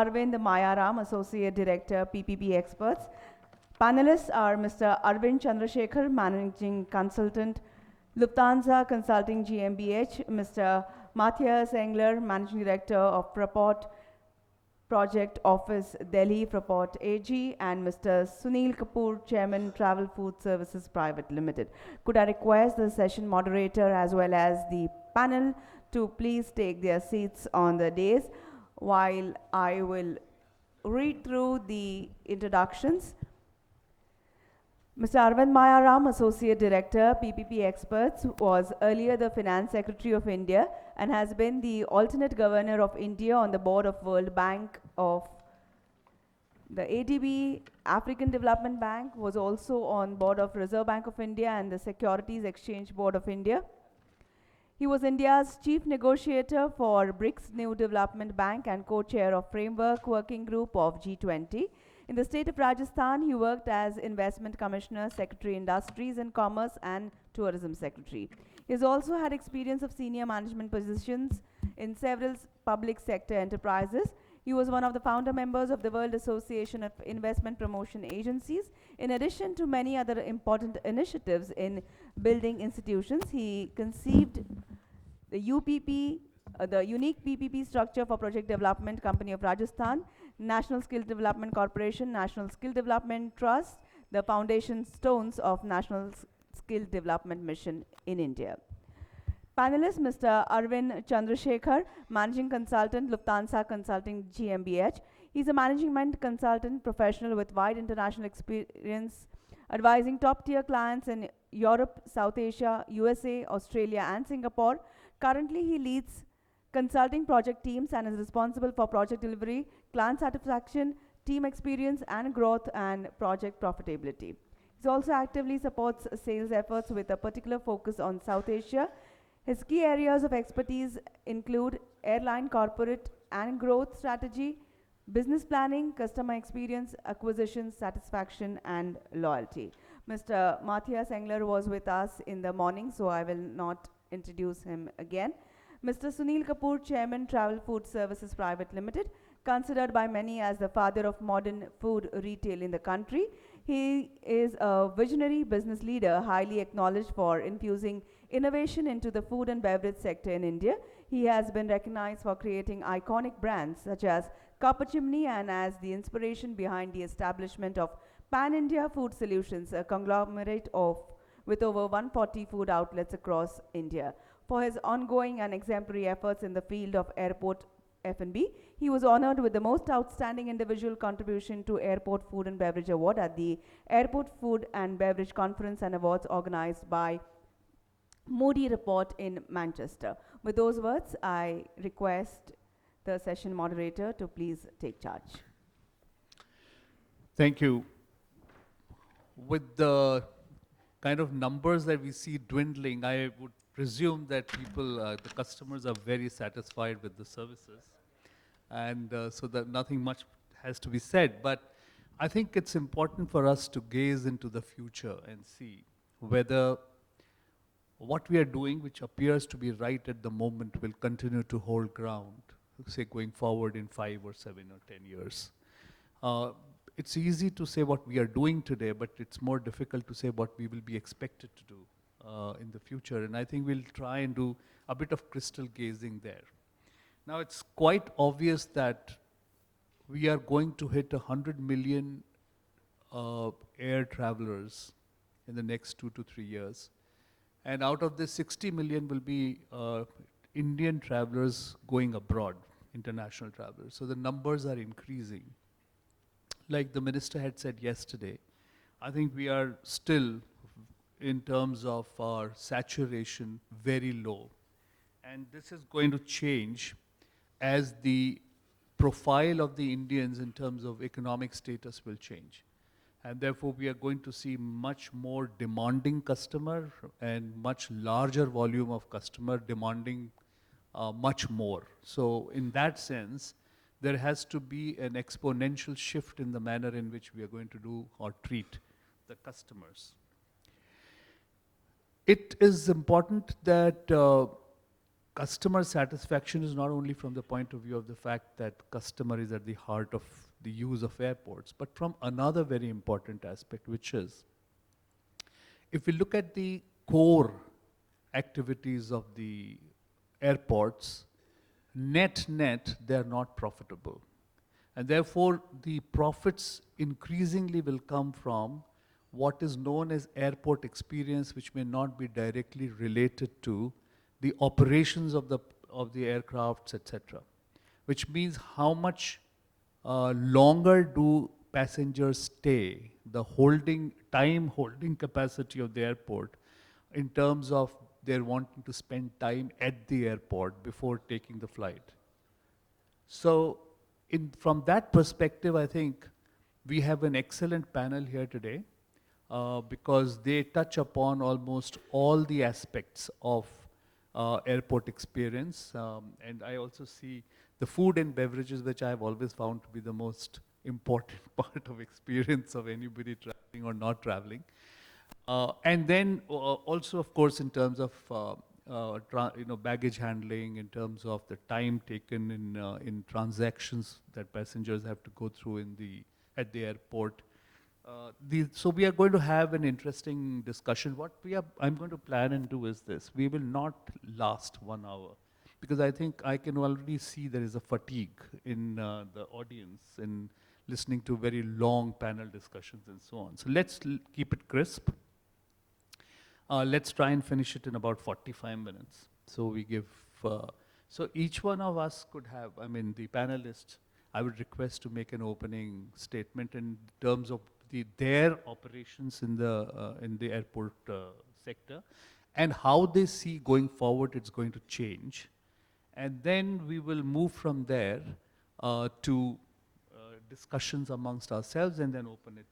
Arvind Mayaram, Associate Director, PPP Experts. Panelists are Mr. Arvind Chandrasekhar, Managing Consultant, Lufthansa Consulting GmbH, Mr. Matthias Engler, Managing Director of Fraport Project Office, Delhi, Fraport AG, and Mr. Sunil Kapoor, Chairman, Travel Food Services Private Limited. Could I request the session moderator as well as the panel to please take their seats on the dais while I will read through the introductions. Mr. Arvind Mayaram, Associate Director, PPP Experts, was earlier the Finance Secretary of India and has been the alternate Governor of India on the board of World Bank of the ADB, African Development Bank, was also on board of Reserve Bank of India and the Securities Exchange Board of India. He was India's chief negotiator for BRICS New Development Bank and co-chair of Framework Working Group of G20. In the state of Rajasthan, he worked as Investment Commissioner, Secretary Industries and Commerce and Tourism Secretary. He has also had experience of senior management positions in several public sector enterprises. He was one of the founder members of the World Association of Investment Promotion Agencies. In addition to many other important initiatives in building institutions, he conceived the UPP, the unique PPP structure for Project Development Company of Rajasthan, National Skill Development Corporation, National Skill Development Trust, the foundation stones of National Skill Development Mission in India. Panelist Mr. Arvind Chandrasekhar, Managing Consultant, Lufthansa Consulting GmbH. He's a management consultant professional with wide international experience advising top-tier clients in Europe, South Asia, USA, Australia and Singapore. Currently, he leads consulting project teams and is responsible for project delivery, client satisfaction, team experience and growth and project profitability. He also actively supports sales efforts with a particular focus on South Asia. His key areas of expertise include airline corporate and growth strategy, business planning, customer experience, acquisition, satisfaction and loyalty. Mr. Matthias Engler was with us in the morning, so I will not introduce him again. Mr. Sunil Kapoor, Chairman, Travel Food Services Private Limited, considered by many as the father of modern food retail in the country. He is a visionary business leader, highly acknowledged for infusing innovation into the food and beverage sector in India. He has been recognized for creating iconic brands such as Copper Chimney and as the inspiration behind the establishment of Pan India Food Solutions, a conglomerate with over 140 food outlets across India. For his ongoing and exemplary efforts in the field of airport F&B, he was honored with the most outstanding individual contribution to Airport Food and Beverage Award at the Airport Food and Beverage Conference and Awards organized by Moody Report in Manchester. With those words, I request the session moderator to please take charge. Thank you. With the kind of numbers that we see dwindling, I would presume that people, the customers are very satisfied with the services. And so that nothing much has to be said. But I think it's important for us to gaze into the future and see whether what we are doing, which appears to be right at the moment, will continue to hold ground, say going forward in 5 or 7 or 10 years. It's easy to say what we are doing today, but it's more difficult to say what we will be expected to do in the future. And I think we'll try and do a bit of crystal gazing there. Now, it's quite obvious that we are going to hit 100 million air travelers in the next 2 to 3 years. And out of this, 60 million will be Indian travelers going abroad, international travelers. So the numbers are increasing. Like the minister had said yesterday, I think we are still, in terms of our saturation, very low. And this is going to change as the profile of the Indians in terms of economic status will change. And therefore, we are going to see much more demanding customer and much larger volume of customer demanding much more. So in that sense, there has to be an exponential shift in the manner in which we are going to do or treat the customers. It is important that customer satisfaction is not only from the point of view of the fact that customer is at the heart of the use of airports, but from another very important aspect, which is, if we look at the core activities of the airports, net, they are not profitable. And therefore, the profits increasingly will come from what is known as airport experience, which may not be directly related to the operations of the aircrafts, etc. Which means how much longer do passengers stay, the holding capacity of the airport, in terms of their wanting to spend time at the airport before taking the flight. So, from that perspective, I think we have an excellent panel here today because they touch upon almost all the aspects of airport experience. And I also see the food and beverages, which I have always found to be the most important part of experience of anybody traveling or not traveling. And then also, of course, in terms of baggage handling, in terms of the time taken in transactions that passengers have to go through at the airport. So we are going to have an interesting discussion. I'm going to plan and do is this: we will not last 1 hour, because I think I can already see there is a fatigue in the audience in listening to very long panel discussions and so on. So let's keep it crisp. Let's try and finish it in about 45 minutes. So we give, so each one of us could have, the panelists, I would request to make an opening statement in terms of their operations in the airport sector, and how they see going forward it's going to change. And then we will move from there to discussions amongst ourselves, and then open it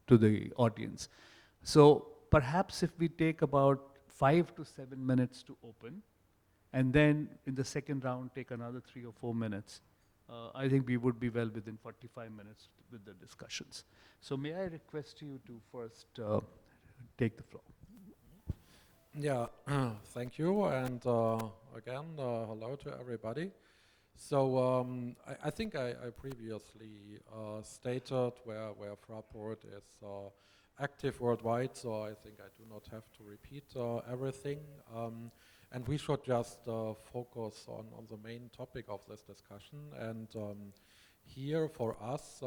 to the audience. So perhaps if we take about 5 to 7 minutes to open, and then in the second round take another 3 or 4 minutes, I think we would be well within 45 minutes with the discussions. So may I request you to first take the floor. Yeah, thank you, and again, hello to everybody. So I think I previously stated where Fraport is active worldwide, so I think I do not have to repeat everything. And we should just focus on the main topic of this discussion. And here for us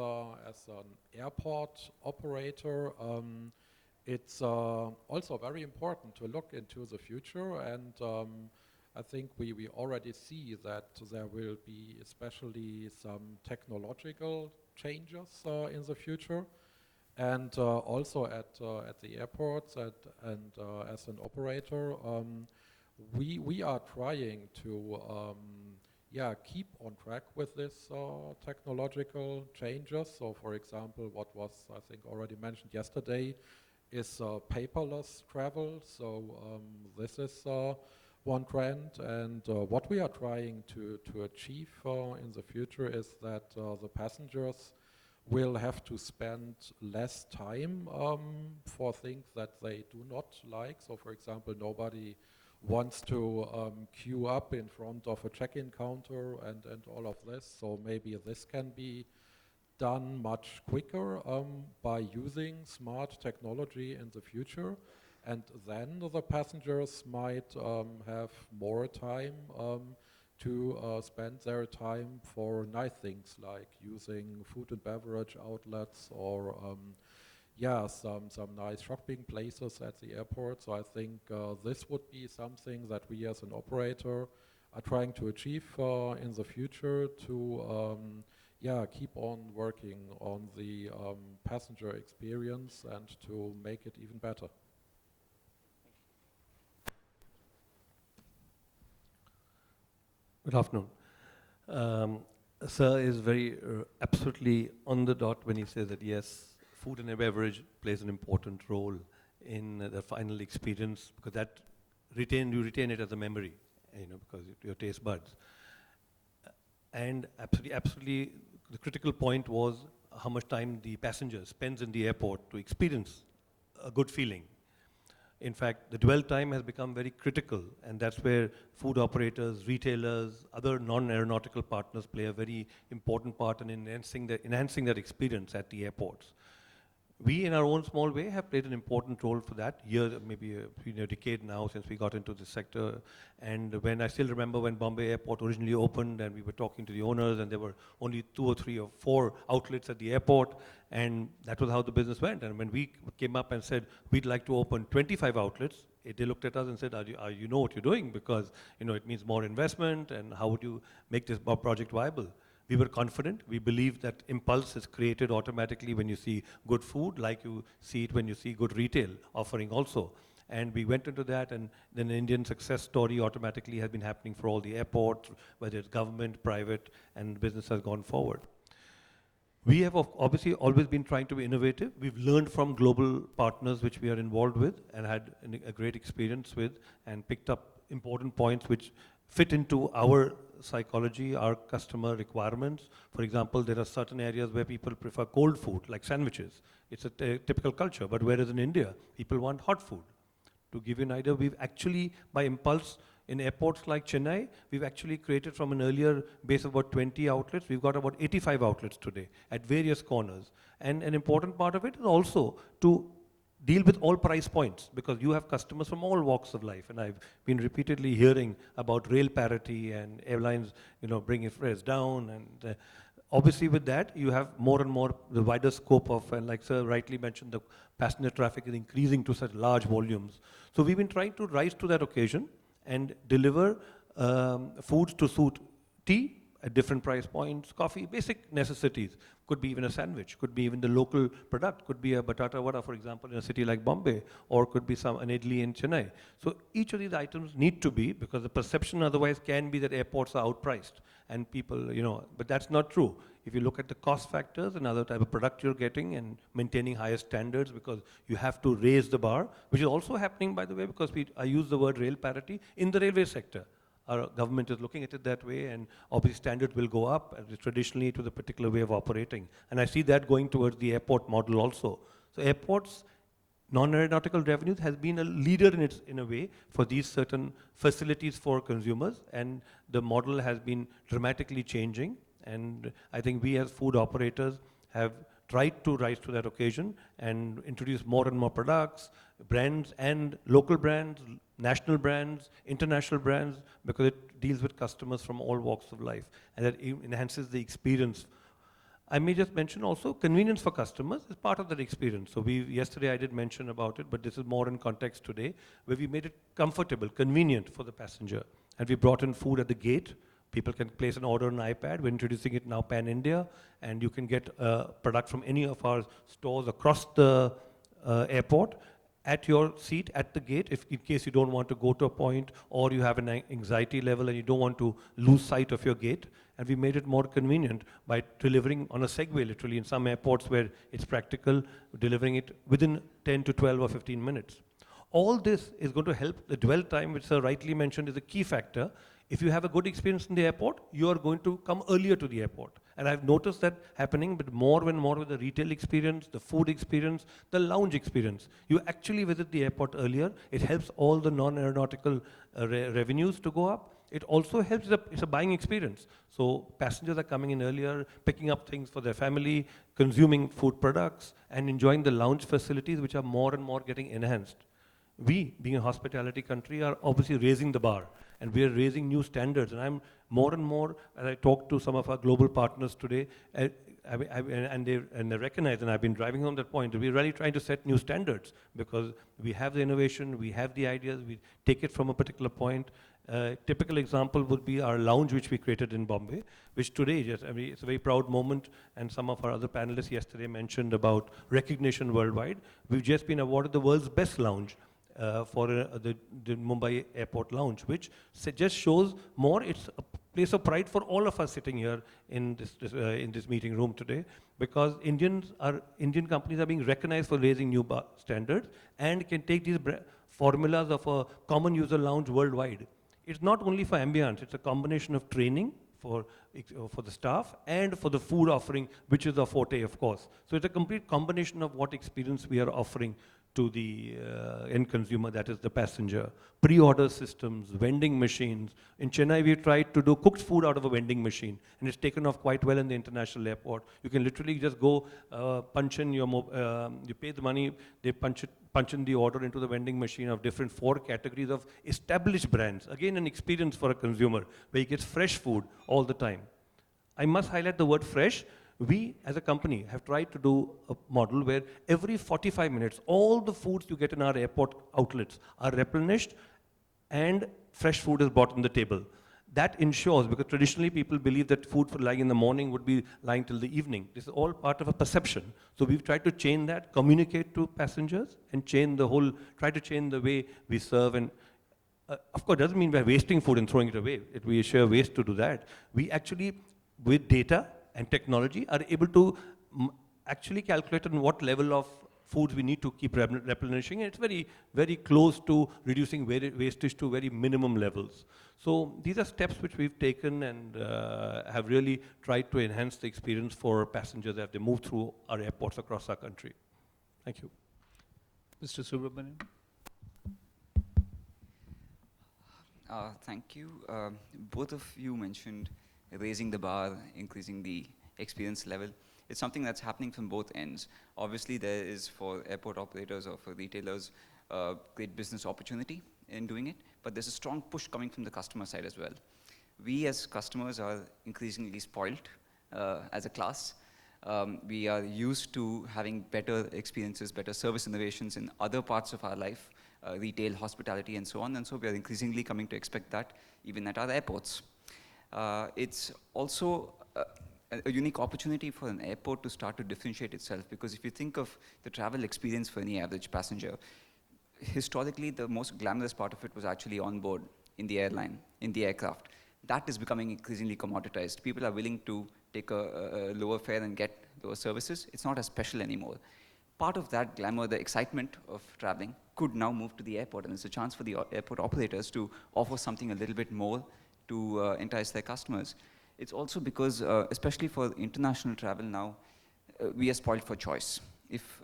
as an airport operator, it's also very important to look into the future, and I think we already see that there will be especially some technological changes in the future. And also at the airports and as an operator, we are trying to keep on track with this technological changes. So for example, what was I think already mentioned yesterday is paperless travel. So this is one trend, and what we are trying to achieve in the future is that the passengers will have to spend less time for things that they do not like. So for example, nobody wants to queue up in front of a check-in counter and all of this. So maybe this can be done much quicker by using smart technology in the future. And then the passengers might have more time to spend their time for nice things like using food and beverage outlets or some nice shopping places at the airport. So I think this would be something that we as an operator are trying to achieve in the future to keep on working on the passenger experience and to make it even better. Good afternoon. Sir is very absolutely on the dot when he says that yes, food and beverage plays an important role in the final experience, because that you retain it as a memory, because your taste buds. And absolutely, the critical point was how much time the passenger spends in the airport to experience a good feeling. In fact, the dwell time has become very critical, and that's where food operators, retailers, other non-aeronautical partners play a very important part in enhancing that experience at the airports. We, in our own small way, have played an important role for that. Maybe a decade now since we got into this sector. And when I still remember when Bombay Airport originally opened, and we were talking to the owners, and there were only 2 or 3 or 4 outlets at the airport, and that was how the business went. And when we came up and said we'd like to open 25 outlets, they looked at us and said, you know what you're doing, because it means more investment, and how would you make this project viable? We were confident. We believed that impulse is created automatically when you see good food, like you see it when you see good retail offering also. And we went into that, and then the Indian success story automatically has been happening for all the airports, whether it's government, private, and business has gone forward. We have obviously always been trying to be innovative. We've learned from global partners which we are involved with and had a great experience with, and picked up important points which fit into our psychology, our customer requirements. For example, there are certain areas where people prefer cold food, like sandwiches. It's a typical culture, but whereas in India, people want hot food. To give you an idea, we've actually, by impulse, in airports like Chennai, we've actually created from an earlier base of about 20 outlets, we've got about 85 outlets today at various corners. And an important part of it is also to deal with all price points, because you have customers from all walks of life. And I've been repeatedly hearing about rail parity and airlines, bringing fares down. And obviously with that, you have more and more the wider scope of, and like Sir rightly mentioned, the passenger traffic is increasing to such large volumes. So we've been trying to rise to that occasion and deliver foods to suit tea at different price points, coffee, basic necessities. Could be even a sandwich, could be even the local product, could be a batata vada, for example, in a city like Bombay, or could be an idli in Chennai. So each of these items need to be, because the perception otherwise can be that airports are outpriced, and people, but that's not true. If you look at the cost factors and other type of product you're getting, and maintaining higher standards, because you have to raise the bar, which is also happening, by the way, because I use the word rail parity in the railway sector. Our government is looking at it that way, and obviously standards will go up, as traditionally to the particular way of operating. And I see that going towards the airport model also. So airports, non-aeronautical revenues has been a leader in a way for these certain facilities for consumers, and the model has been dramatically changing. And I think we as food operators have tried to rise to that occasion and introduce more and more products, brands, and local brands, national brands, international brands, because it deals with customers from all walks of life, and that enhances the experience. I may just mention also convenience for customers is part of that experience. So yesterday I did mention about it, but this is more in context today, where we made it comfortable, convenient for the passenger. And we brought in food at the gate. People can place an order on an iPad. We're introducing it now pan-India, and you can get a product from any of our stores across the airport at your seat at the gate, if in case you don't want to go to a point, or you have an anxiety level and you don't want to lose sight of your gate. And we made it more convenient by delivering on a Segway, literally, in some airports where it's practical, delivering it within 10 to 12 or 15 minutes. All this is going to help the dwell time, which Sir rightly mentioned is a key factor. If you have a good experience in the airport, you are going to come earlier to the airport. And I've noticed that happening, but more and more with the retail experience, the food experience, the lounge experience. You actually visit the airport earlier. It helps all the non-aeronautical revenues to go up. It also helps, it's a buying experience. So passengers are coming in earlier, picking up things for their family, consuming food products, and enjoying the lounge facilities, which are more and more getting enhanced. We, being a hospitality country, are obviously raising the bar, and we are raising new standards. And I'm more and more, as I talk to some of our global partners today, and they recognize, and I've been driving home that point, that we're really trying to set new standards, because we have the innovation, we have the ideas, we take it from a particular point. Typical example would be our lounge, which we created in Bombay, which today, it's a very proud moment, and some of our other panelists yesterday mentioned about recognition worldwide. We've just been awarded the world's best lounge for the Mumbai airport lounge, which just shows more, it's a place of pride for all of us sitting here in this meeting room today, because Indian companies are being recognized for raising new standards and can take these formulas of a common user lounge worldwide. It's not only for ambience, it's a combination of training for the staff and for the food offering, which is a forte, of course. So it's a complete combination of what experience we are offering to the end consumer, that is the passenger. Pre-order systems, vending machines. In Chennai, we tried to do cooked food out of a vending machine, and it's taken off quite well in the international airport. You can literally just go punch in your, you pay the money, they punch in the order into the vending machine of different 4 categories of established brands. Again, an experience for a consumer where he gets fresh food all the time. I must highlight the word fresh. We, as a company, have tried to do a model where every 45 minutes, all the foods you get in our airport outlets are replenished and fresh food is brought on the table. That ensures, because traditionally people believe that food for lying in the morning would be lying till the evening. This is all part of a perception. So we've tried to change that, communicate to passengers, and try to change the way we serve. And of course, it doesn't mean we're wasting food and throwing it away. We share waste to do that. We actually, with data and technology, are able to actually calculate on what level of foods we need to keep replenishing. And it's very, very close to reducing wastage to very minimum levels. So these are steps which we've taken and have really tried to enhance the experience for passengers as they move through our airports across our country. Thank you. Mr. Subramanian? Thank you. Both of you mentioned raising the bar, increasing the experience level. It's something that's happening from both ends. Obviously, there is, for airport operators or for retailers, great business opportunity in doing it, but there's a strong push coming from the customer side as well. We as customers are increasingly spoiled as a class. We are used to having better experiences, better service innovations in other parts of our life, retail, hospitality, and so on, and so we are increasingly coming to expect that even at our airports. It's also a unique opportunity for an airport to start to differentiate itself, because if you think of the travel experience for any average passenger, historically the most glamorous part of it was actually on board in the airline, in the aircraft. That is becoming increasingly commoditized. People are willing to take a lower fare and get lower services. It's not as special anymore. Part of that glamour, the excitement of traveling, could now move to the airport, and it's a chance for the airport operators to offer something a little bit more to entice their customers. It's also because, especially for international travel now, we are spoiled for choice. If,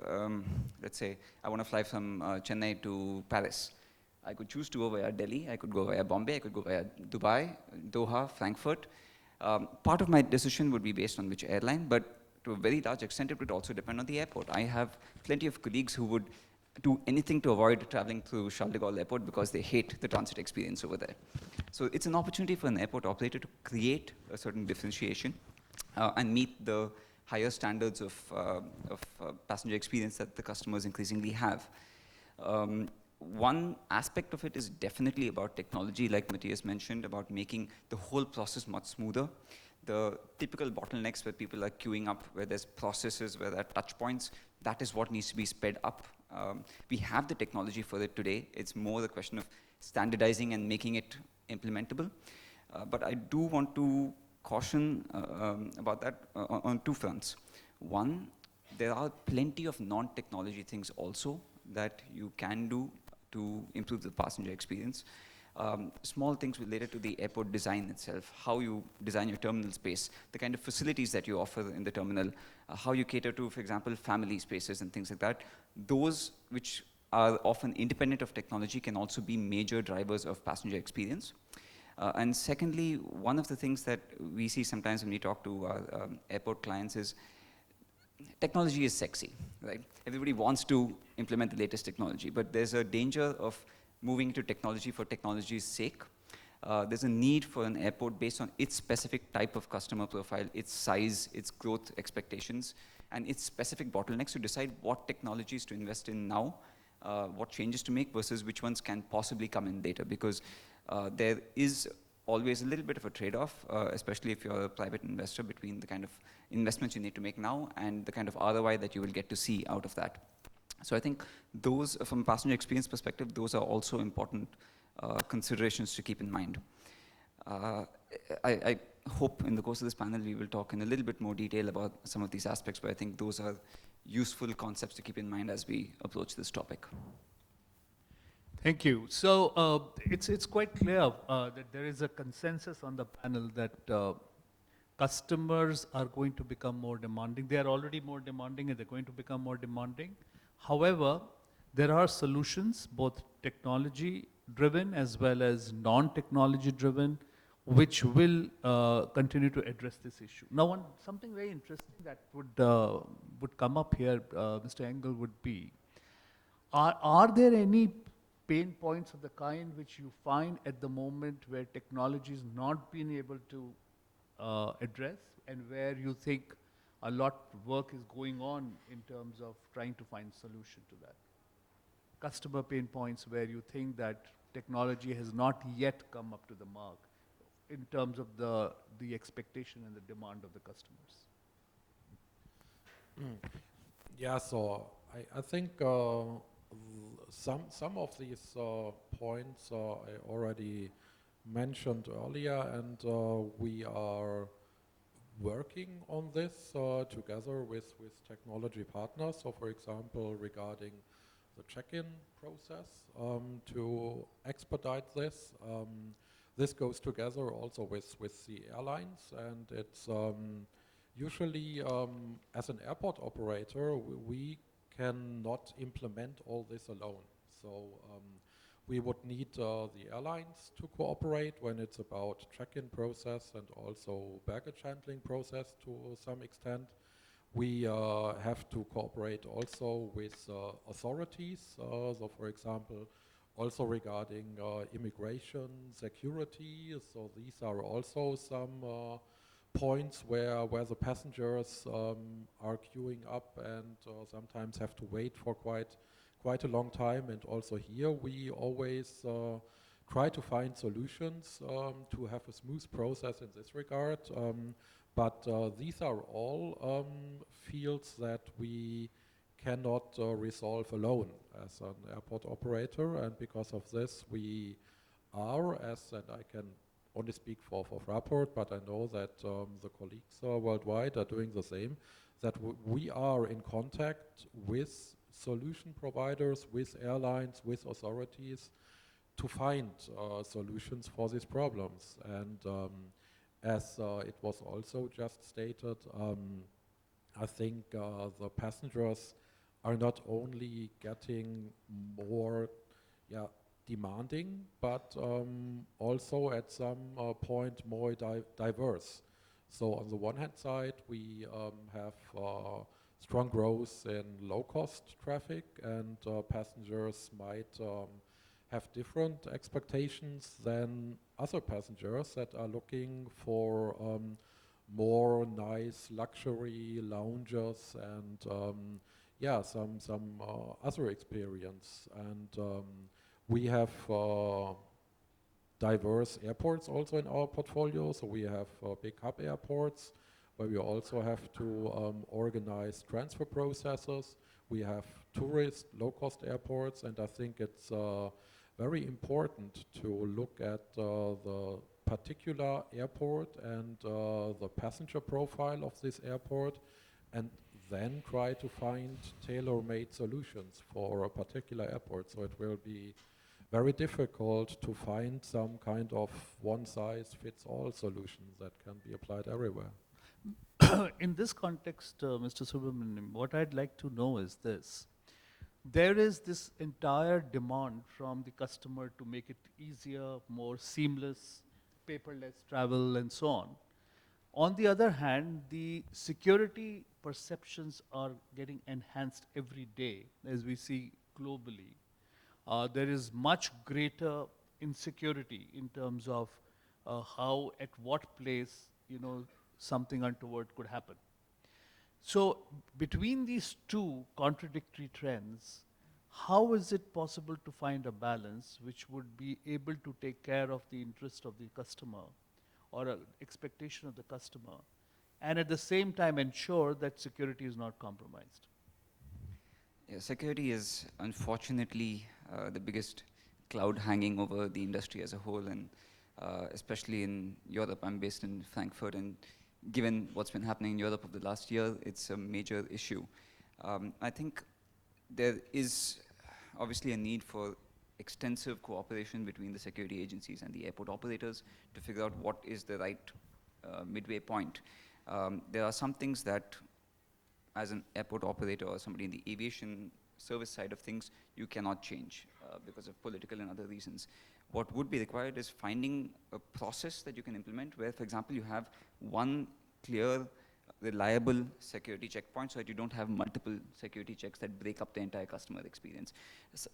let's say, I want to fly from Chennai to Paris, I could choose to go via Delhi, I could go via Bombay, I could go via Dubai, Doha, Frankfurt. Part of my decision would be based on which airline, but to a very large extent, it would also depend on the airport. I have plenty of colleagues who would do anything to avoid traveling through Charles de Gaulle Airport because they hate the transit experience over there. So it's an opportunity for an airport operator to create a certain differentiation and meet the higher standards of passenger experience that the customers increasingly have. One aspect of it is definitely about technology, like Matthias mentioned, about making the whole process much smoother. The typical bottlenecks where people are queuing up, where there's processes, where there are touch points, that is what needs to be sped up. We have the technology for it today. It's more the question of standardizing and making it implementable. But I do want to caution about that on 2 fronts. One, there are plenty of non-technology things also that you can do to improve the passenger experience. Small things related to the airport design itself, how you design your terminal space, the kind of facilities that you offer in the terminal, how you cater to, for example, family spaces and things like that. Those which are often independent of technology can also be major drivers of passenger experience. And secondly, one of the things that we see sometimes when we talk to our airport clients is technology is sexy, right? Everybody wants to implement the latest technology, but there's a danger of moving to technology for technology's sake. There's a need for an airport based on its specific type of customer profile, its size, its growth expectations, and its specific bottlenecks to decide what technologies to invest in now, what changes to make versus which ones can possibly come in later, because there is always a little bit of a trade-off, especially if you're a private investor, between the kind of investments you need to make now and the kind of ROI that you will get to see out of that. So I think those, from a passenger experience perspective, those are also important considerations to keep in mind. I hope in the course of this panel we will talk in a little bit more detail about some of these aspects, but I think those are useful concepts to keep in mind as we approach this topic. Thank you. So it's quite clear that there is a consensus on the panel that customers are going to become more demanding. They are already more demanding and they're going to become more demanding. However, there are solutions, both technology driven as well as non-technology driven, which will continue to address this issue. Now, something very interesting that would come up here, Mr. Engel, would be, are there any pain points of the kind which you find at the moment where technology is not being able to address, and where you think a lot of work is going on in terms of trying to find solution to that? Customer pain points where you think that technology has not yet come up to the mark in terms of the expectation and the demand of the customers. Yeah, so I think some of these points I already mentioned earlier, and we are working on this together with technology partners. So, for example, regarding the check-in process, to expedite this. This goes together also with the airlines, and it's usually, as an airport operator, we cannot implement all this alone. So we would need the airlines to cooperate when it's about check-in process and also baggage handling process to some extent. We have to cooperate also with authorities. So, for example, also regarding immigration, security. So these are also some points where the passengers are queuing up and sometimes have to wait for quite a long time. And also here we always try to find solutions to have a smooth process in this regard. But these are all fields that we cannot resolve alone as an airport operator, and because of this we are, and I can only speak for Fraport, but I know that the colleagues worldwide are doing the same, that we are in contact with solution providers, with airlines, with authorities to find solutions for these problems. And as it was also just stated, I think the passengers are not only getting more demanding, but also at some point more diverse. So on the one hand side, we have strong growth in low-cost traffic, and passengers might have different expectations than other passengers that are looking for more nice luxury lounges and some other experience. And we have diverse airports also in our portfolio. So we have big hub airports where we also have to organize transfer processes. We have tourist low-cost airports, and I think it's very important to look at the particular airport and the passenger profile of this airport, and then try to find tailor-made solutions for a particular airport. So it will be very difficult to find some kind of one-size-fits-all solution that can be applied everywhere. In this context, Mr. Subramaniam, what I'd like to know is this. There is this entire demand from the customer to make it easier, more seamless, paperless travel, and so on. On the other hand, the security perceptions are getting enhanced every day, as we see globally. There is much greater insecurity in terms of how, at what place, something untoward could happen. So between these two contradictory trends, how is it possible to find a balance which would be able to take care of the interest of the customer or an expectation of the customer, and at the same time ensure that security is not compromised? Yeah, security is unfortunately the biggest cloud hanging over the industry as a whole, and especially in Europe. I'm based in Frankfurt, and given what's been happening in Europe over the last year, it's a major issue. I think there is obviously a need for extensive cooperation between the security agencies and the airport operators to figure out what is the right midway point. There are some things that, as an airport operator or somebody in the aviation service side of things, you cannot change because of political and other reasons. What would be required is finding a process that you can implement where, for example, you have one clear, reliable security checkpoint so that you don't have multiple security checks that break up the entire customer experience.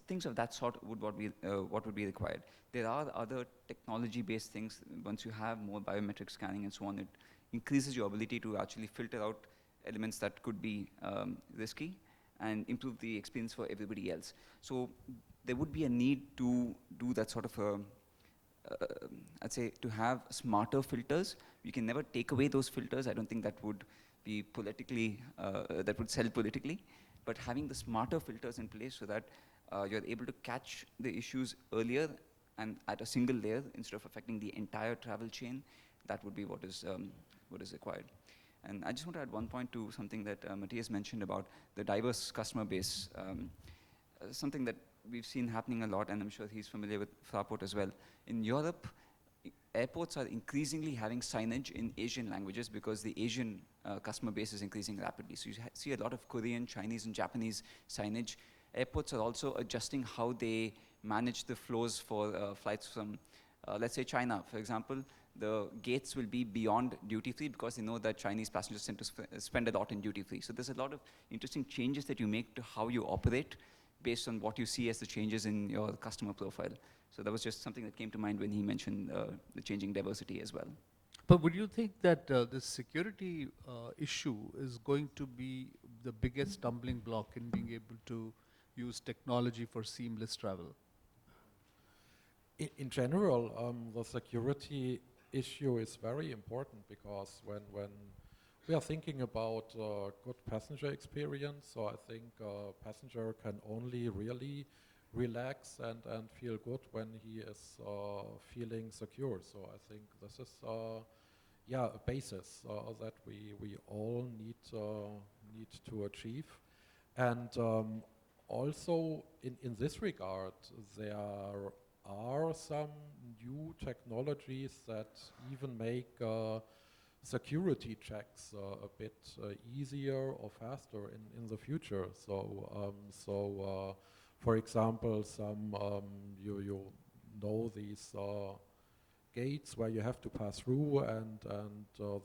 Things of that sort would what would be required. There are other technology-based things. Once you have more biometric scanning and so on, it increases your ability to actually filter out elements that could be risky and improve the experience for everybody else. So there would be a need to do that sort of I'd say to have smarter filters. We can never take away those filters. I don't think that would be politically, that would sell politically. But having the smarter filters in place so that you're able to catch the issues earlier and at a single layer instead of affecting the entire travel chain, that would be what is required. And I just want to add one point to something that Matthias mentioned about the diverse customer base. Something that we've seen happening a lot, and I'm sure he's familiar with Fraport as well. In Europe, airports are increasingly having signage in Asian languages because the Asian customer base is increasing rapidly. So you see a lot of Korean, Chinese, and Japanese signage. Airports are also adjusting how they manage the flows for flights from, let's say, China, for example. The gates will be beyond duty-free because they know that Chinese passengers tend to spend a lot in duty-free. So there's a lot of interesting changes that you make to how you operate based on what you see as the changes in your customer profile. So that was just something that came to mind when he mentioned the changing diversity as well. But would you think that this security issue is going to be the biggest stumbling block in being able to use technology for seamless travel? In general, the security issue is very important because when we are thinking about good passenger experience, so I think passenger can only really relax and feel good when he is feeling secure. So I think this is a basis that we all need to achieve. And also in this regard, there are some new technologies that even make security checks a bit easier or faster in the future. So, for example, some you know these gates where you have to pass through, and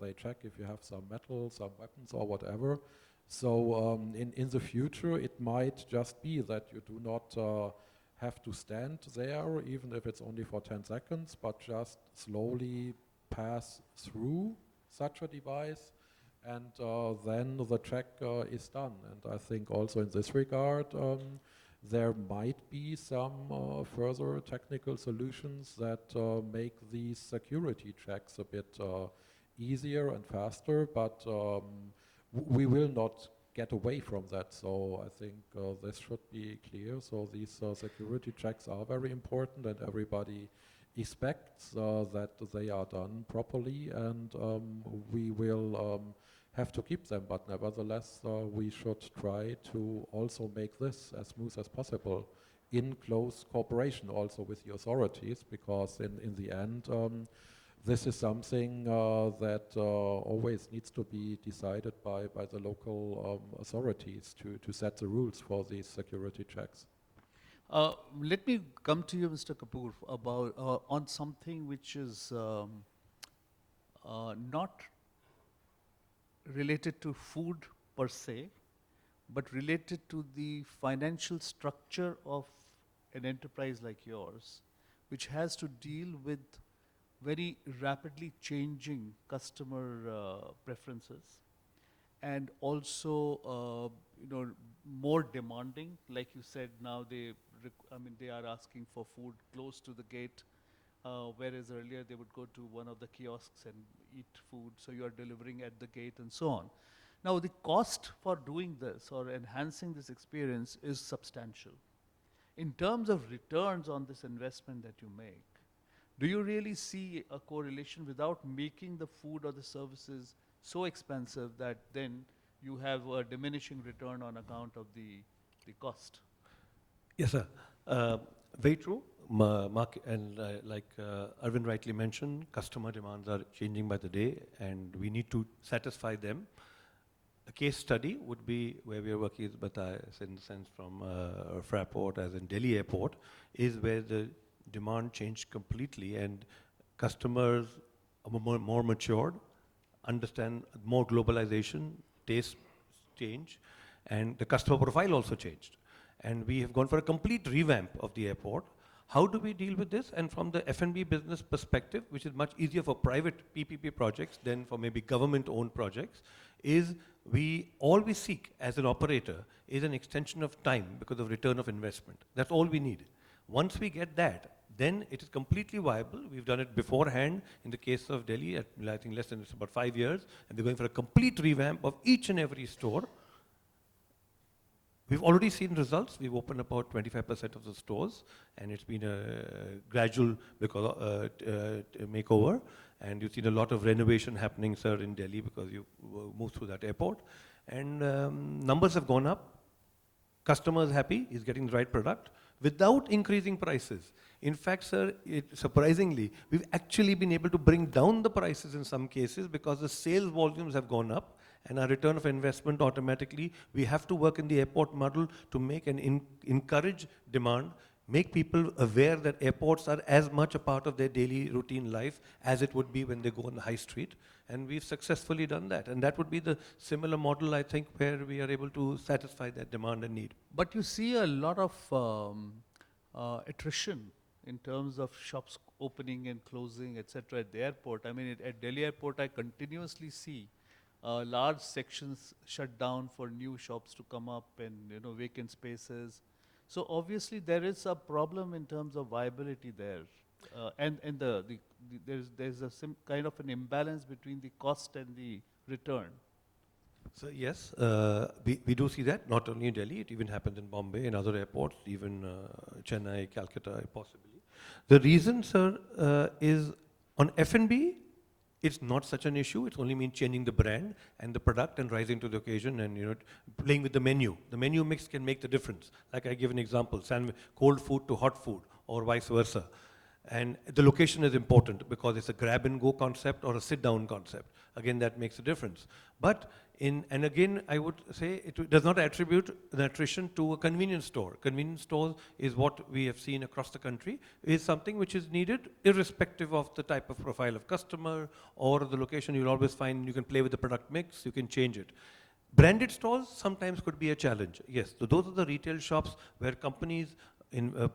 they check if you have some metal, some weapons, or whatever. So in the future, it might just be that you do not have to stand there, even if it's only for 10 seconds, but just slowly pass through such a device, and then the check is done. And I think also in this regard, there might be some further technical solutions that make these security checks a bit easier and faster, but we will not get away from that. So I think this should be clear. So these security checks are very important, and everybody expects that they are done properly, and we will have to keep them. But nevertheless, we should try to also make this as smooth as possible in close cooperation also with the authorities, because in the end, this is something that always needs to be decided by the local authorities to set the rules for these security checks. Let me come to you, Mr. Kapoor, about on something which is not related to food per se, but related to the financial structure of an enterprise like yours, which has to deal with very rapidly changing customer preferences, and also more demanding. Like you said, now they are asking for food close to the gate, whereas earlier they would go to one of the kiosks and eat food, so you are delivering at the gate and so on. Now the cost for doing this or enhancing this experience is substantial. In terms of returns on this investment that you make, do you really see a correlation without making the food or the services so expensive that then you have a diminishing return on account of the cost? Yes, sir. Very true. And like Arvind rightly mentioned, customer demands are changing by the day, and we need to satisfy them. case study would be where we are working with Matthias, in the sense from Fraport, as in Delhi Airport, is where the demand changed completely and customers are more matured, understand more globalization, tastes change, and the customer profile also changed. And we have gone for a complete revamp of the airport. How do we deal with this? And from the F&B business perspective, which is much easier for private PPP projects than for maybe government-owned projects, is all we seek as an operator is an extension of time because of return of investment. That's all we need. Once we get that, then it is completely viable. We've done it beforehand in the case of Delhi at, I think, less than it's about 5 years, and we're going for a complete revamp of each and every store. We've already seen results. We've opened about 25% of the stores, and it's been a gradual makeover. And you've seen a lot of renovation happening, sir, in Delhi because you moved through that airport. And numbers have gone up. Customer is happy. He's getting the right product without increasing prices. In fact, sir, surprisingly, we've actually been able to bring down the prices in some cases because the sales volumes have gone up. And our return of investment automatically, we have to work in the airport model to make and encourage demand, make people aware that airports are as much a part of their daily routine life as it would be when they go on the high street. And we've successfully done that. And that would be the similar model, I think, where we are able to satisfy that demand and need. But you see a lot of attrition in terms of shops opening and closing, etc. at the airport. I mean, at Delhi Airport, I continuously see large sections shut down for new shops to come up and vacant spaces. So obviously there is a problem in terms of viability there, and there's a kind of an imbalance between the cost and the return. So yes, we do see that, not only in Delhi, it even happens in Bombay and other airports, even Chennai, Calcutta, possibly. The reason, sir, is on F&B, it's not such an issue. It's only mean changing the brand and the product and rising to the occasion and playing with the menu. The menu mix can make the difference. Like I give an example, cold food to hot food or vice versa. And the location is important because it's a grab and go concept or a sit down concept. Again, that makes a difference. But and again, I would say it does not attribute the attrition to a convenience store. Convenience stores is what we have seen across the country, is something which is needed irrespective of the type of profile of customer or the location. You'll always find you can play with the product mix, you can change it. Branded stores sometimes could be a challenge. Yes, so those are the retail shops where companies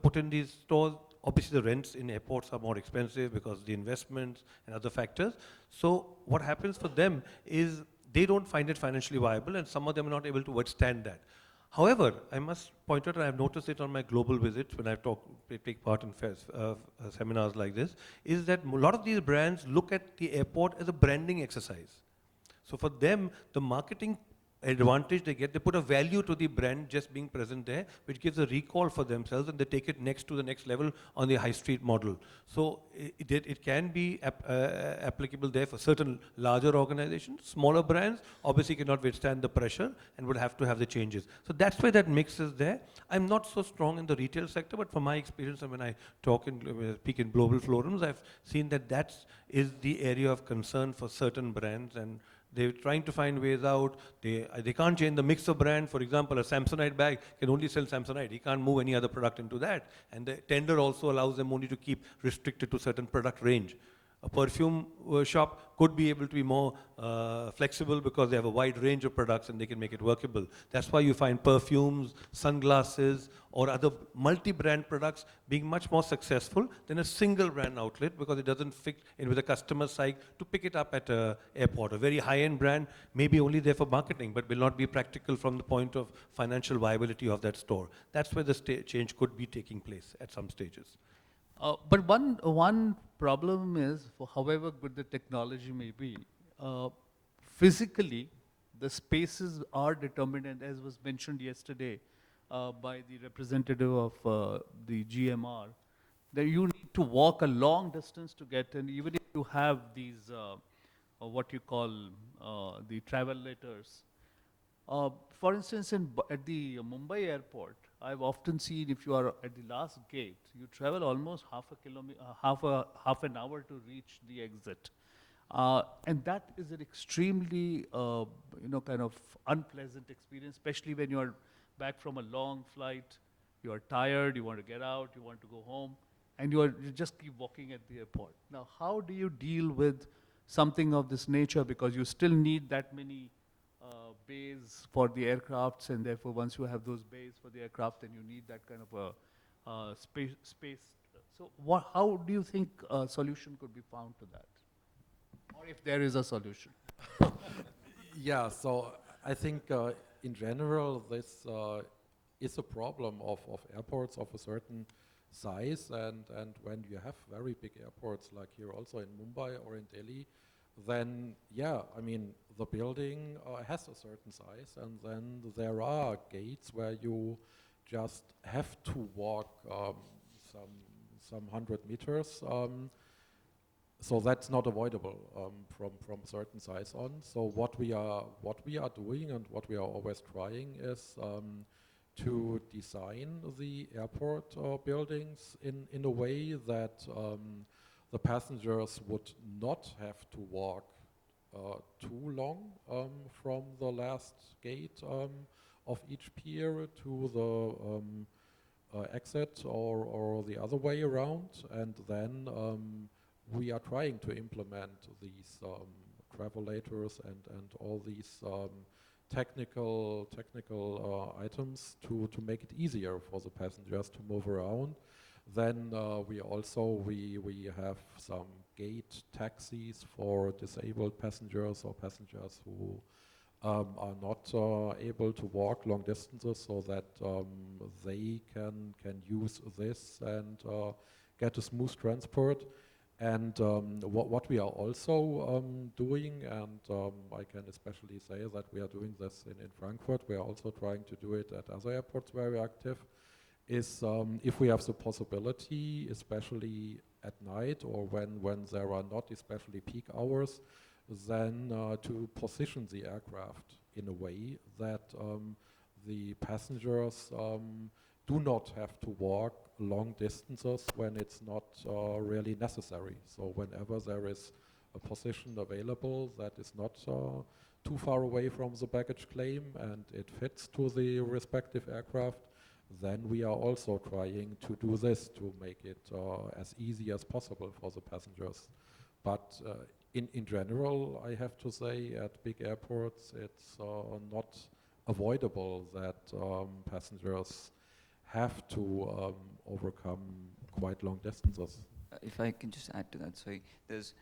put in these stores. Obviously, the rents in airports are more expensive because of the investments and other factors. So what happens for them is they don't find it financially viable, and some of them are not able to withstand that. However, I must point out, and I've noticed it on my global visits when I take part in seminars like this, is that a lot of these brands look at the airport as a branding exercise. So for them, the marketing advantage they get, they put a value to the brand just being present there, which gives a recall for themselves, and they take it next to the next level on the high street model. So it can be applicable there for certain larger organizations. Smaller brands obviously cannot withstand the pressure and would have to have the changes. So that's why that mix is there. I'm not so strong in the retail sector, but from my experience and when I speak in global forums, I've seen that is the area of concern for certain brands, and they're trying to find ways out. They can't change the mix of brand. For example, a Samsonite bag can only sell Samsonite. He can't move any other product into that. And the tender also allows them only to keep restricted to certain product range. A perfume shop could be able to be more flexible because they have a wide range of products and they can make it workable. That's why you find perfumes, sunglasses, or other multi-brand products being much more successful than a single brand outlet because it doesn't fit in with the customer psyche to pick it up at an airport. A very high-end brand may be only there for marketing but will not be practical from the point of financial viability of that store. That's where the change could be taking place at some stages. But one problem is, for however good the technology may be, physically the spaces are determined, and as was mentioned yesterday by the representative of the GMR, that you need to walk a long distance to get, and even if you have these what you call the travel letters. For instance, at the Mumbai airport, I've often seen if you are at the last gate, you travel almost half an hour to reach the exit. And that is an extremely, kind of unpleasant experience, especially when you're back from a long flight, you're tired, you want to get out, you want to go home, and you just keep walking at the airport. Now, how do you deal with something of this nature? Because you still need that many bays for the aircrafts, and therefore once you have those bays for the aircraft, then you need that kind of a space. So how do you think a solution could be found to that? Or if there is a solution? Yeah, so I think in general this is a problem of airports of a certain size, and when you have very big airports like here also in Mumbai or in Delhi, then yeah, I mean the building has a certain size, and then there are gates where you just have to walk some 100 meters. So that's not avoidable from certain size on. So what we are doing and what we are always trying is to design the airport buildings in a way that the passengers would not have to walk too long from the last gate of each pier to the exit or the other way around, and then we are trying to implement these travelators and all these technical items to make it easier for the passengers to move around. Then we have some gate taxis for disabled passengers or passengers who are not able to walk long distances, so that they can use this and get a smooth transport. And what we are also doing, and I can especially say that we are doing this in Frankfurt, we are also trying to do it at other airports where we are active, is if we have the possibility, especially at night or when there are not especially peak hours, then to position the aircraft in a way that the passengers do not have to walk long distances when it's not really necessary. So whenever there is a position available that is not too far away from the baggage claim and it fits to the respective aircraft, then we are also trying to do this to make it as easy as possible for the passengers. But in general, I have to say at big airports, it's not avoidable that passengers have to overcome quite long distances. If I can just add to that, sorry, there's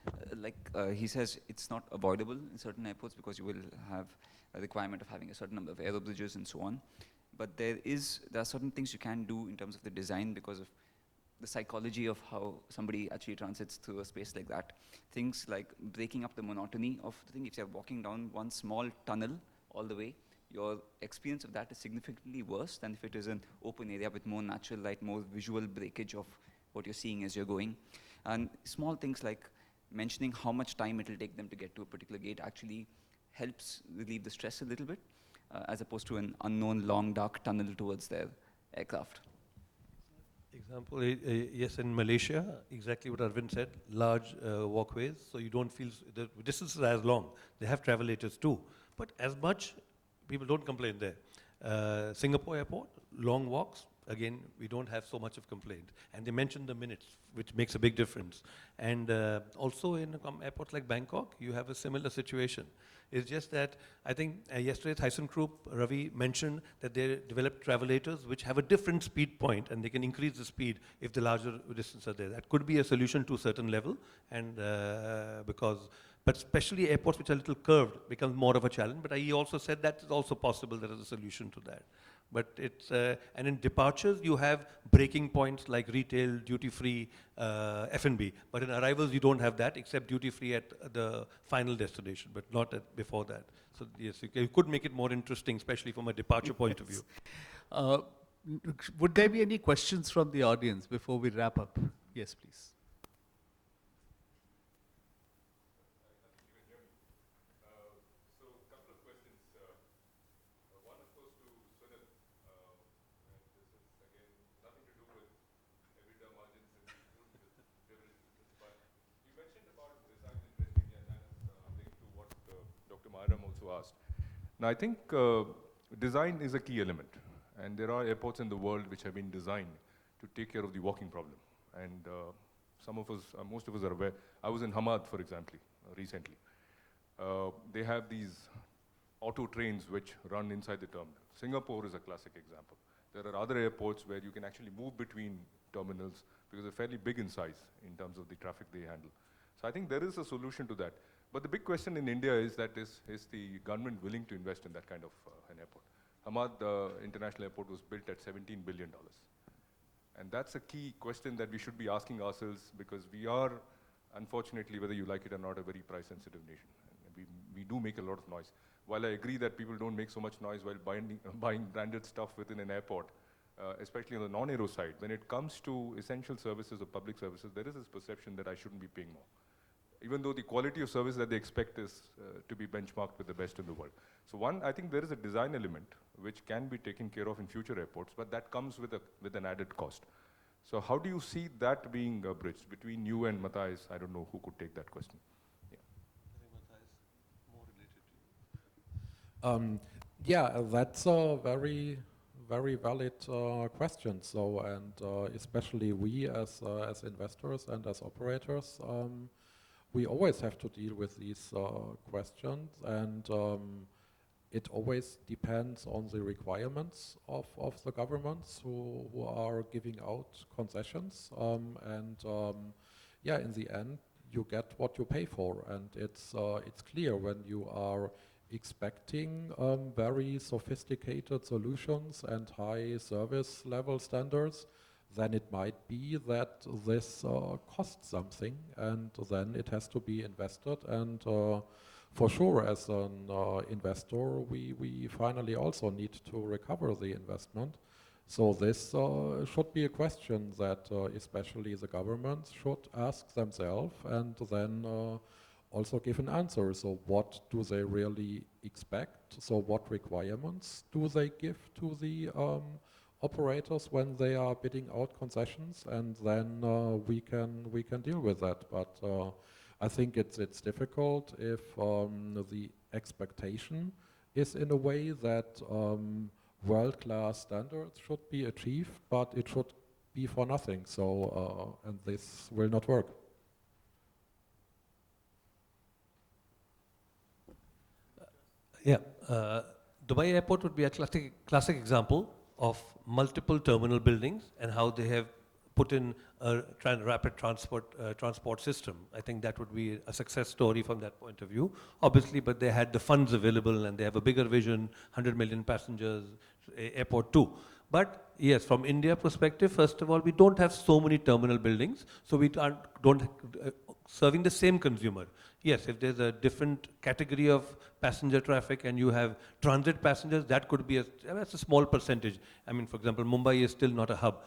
he says it's not avoidable in certain airports because you will have a requirement of having a certain number of aero bridges and so on. But there are certain things you can do in terms of the design because of the psychology of how somebody actually transits through a space like that. Things like breaking up the monotony of the thing. If you're walking down one small tunnel all the way, your experience of that is significantly worse than if it is an open area with more natural light, more visual breakage of what you're seeing as you're going. And small things like mentioning how much time it will take them to get to a particular gate actually helps relieve the stress a little bit, as opposed to an unknown long dark tunnel towards their aircraft. Example, yes, in Malaysia, exactly what Arvind said, large walkways, so you don't feel, the distances are as long. They have travelators too, but as much, people don't complain there. Singapore airport, long walks, again, we don't have so much of complaint. And they mentioned the minutes, which makes a big difference. And also in airports like Bangkok, you have a similar situation. It's just that I think yesterday ThyssenKrupp, Ravi mentioned that they developed travelators which have a different speed point and they can increase the speed if the larger distances are there. That could be a solution to a certain level, and but especially airports which are a little curved becomes more of a challenge. But he also said that is also possible, there is a solution to that. But it's, and in departures you have breaking points like retail, duty-free, F&B. But in arrivals you don't have that except duty-free at the final destination, but not before that. So yes, you could make it more interesting, especially from a departure point of view. Would there be any questions from the audience before we wrap up? Yes, please. also asked. Now, I think design is a key element. And there are airports in the world which have been designed to take care of the walking problem. And some of us, most of us are aware. I was in Hamad, for example, recently. They have these auto trains which run inside the terminal. Singapore is a classic example. There are other airports where you can actually move between terminals because they're fairly big in size in terms of the traffic they handle. So I think there is a solution to that. But the big question in India is that is the government willing to invest in that kind of an airport? Hamad International Airport was built at $17 billion. And that's a key question that we should be asking ourselves because we are, unfortunately, whether you like it or not, a very price-sensitive nation. And we do make a lot of noise. While I agree that people don't make so much noise while buying branded stuff within an airport, especially on the non-aero side, when it comes to essential services or public services, there is this perception that I shouldn't be paying more. Even though the quality of service that they expect is to be benchmarked with the best in the world. So one, I think there is a design element which can be taken care of in future airports, but that comes with an added cost. So how do you see that being bridged between you and Matthias? I don't know who could take that question. Yeah. I think Matthias, more related to you. Yeah, that's a very, very valid question. So, and especially we as investors and as operators, we always have to deal with these questions, and it always depends on the requirements of the governments who are giving out concessions, yeah, in the end you get what you pay for, and it's clear when you are expecting very sophisticated solutions and high service level standards, then it might be that this costs something, and then it has to be invested. And for sure, as an investor, we finally also need to recover the investment. So this should be a question that especially the governments should ask themselves, and then also give an answer. So what do they really expect? So what requirements do they give to the operators when they are bidding out concessions? And then we can deal with that. But I think it's difficult if the expectation is in a way that world-class standards should be achieved, but it should be for nothing. So and this will not work. Yeah, Dubai Airport would be a classic example of multiple terminal buildings and how they have put in a rapid transport system. I think that would be a success story from that point of view, obviously, but they had the funds available and they have a bigger vision, 100 million passengers, airport too. But yes, from India perspective, first of all, we don't have so many terminal buildings, so we don't serving the same consumer. Yes, if there's a different category of passenger traffic and you have transit passengers, that could be that's a small percentage. I mean, for example, Mumbai is still not a hub.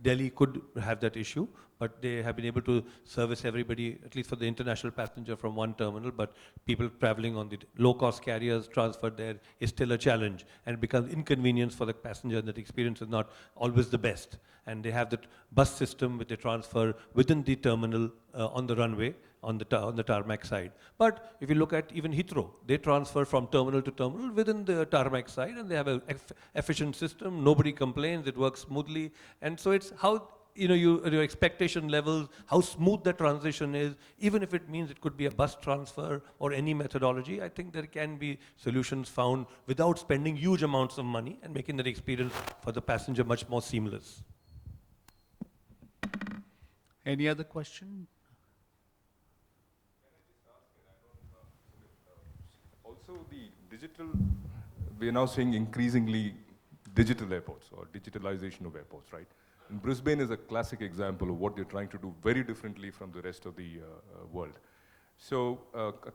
Delhi could have that issue, but they have been able to service everybody, at least for the international passenger, from one terminal. But people traveling on the low-cost carriers transferred there is still a challenge, and it becomes inconvenience for the passenger. That experience is not always the best. And they have that bus system which they transfer within the terminal on the runway, on the tarmac side. But if you look at even Heathrow, they transfer from terminal to terminal within the tarmac side, and they have an efficient system. Nobody complains. It works smoothly. And so it's how your expectation levels, how smooth the transition is, even if it means it could be a bus transfer or any methodology. I think there can be solutions found without spending huge amounts of money and making that experience for the passenger much more seamless. Any other question? Also, the digital, we are now seeing increasingly digital airports or digitalization of airports, right? And Brisbane is a classic example of what they're trying to do very differently from the rest of the world. So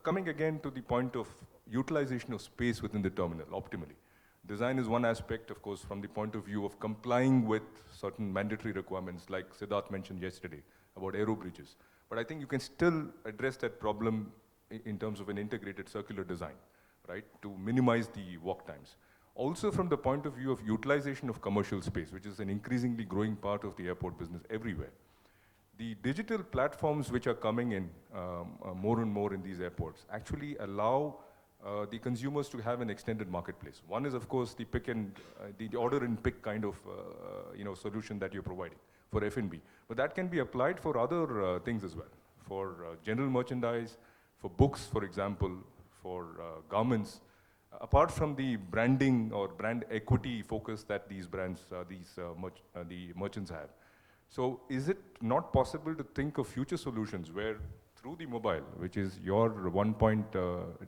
coming again to the point of utilization of space within the terminal optimally. Design is one aspect, of course, from the point of view of complying with certain mandatory requirements like Siddharth mentioned yesterday about aero bridges. But I think you can still address that problem in terms of an integrated circular design, right, to minimize the walk times. Also from the point of view of utilization of commercial space, which is an increasingly growing part of the airport business everywhere. The digital platforms which are coming in more and more in these airports actually allow the consumers to have an extended marketplace. One is, of course, the pick and the order and pick kind of solution that you're providing for F&B. But that can be applied for other things as well, for general merchandise, for books, for example, for garments. Apart from the branding or brand equity focus that these brands, the merchants have. So is it not possible to think of future solutions where through the mobile, which is your one-point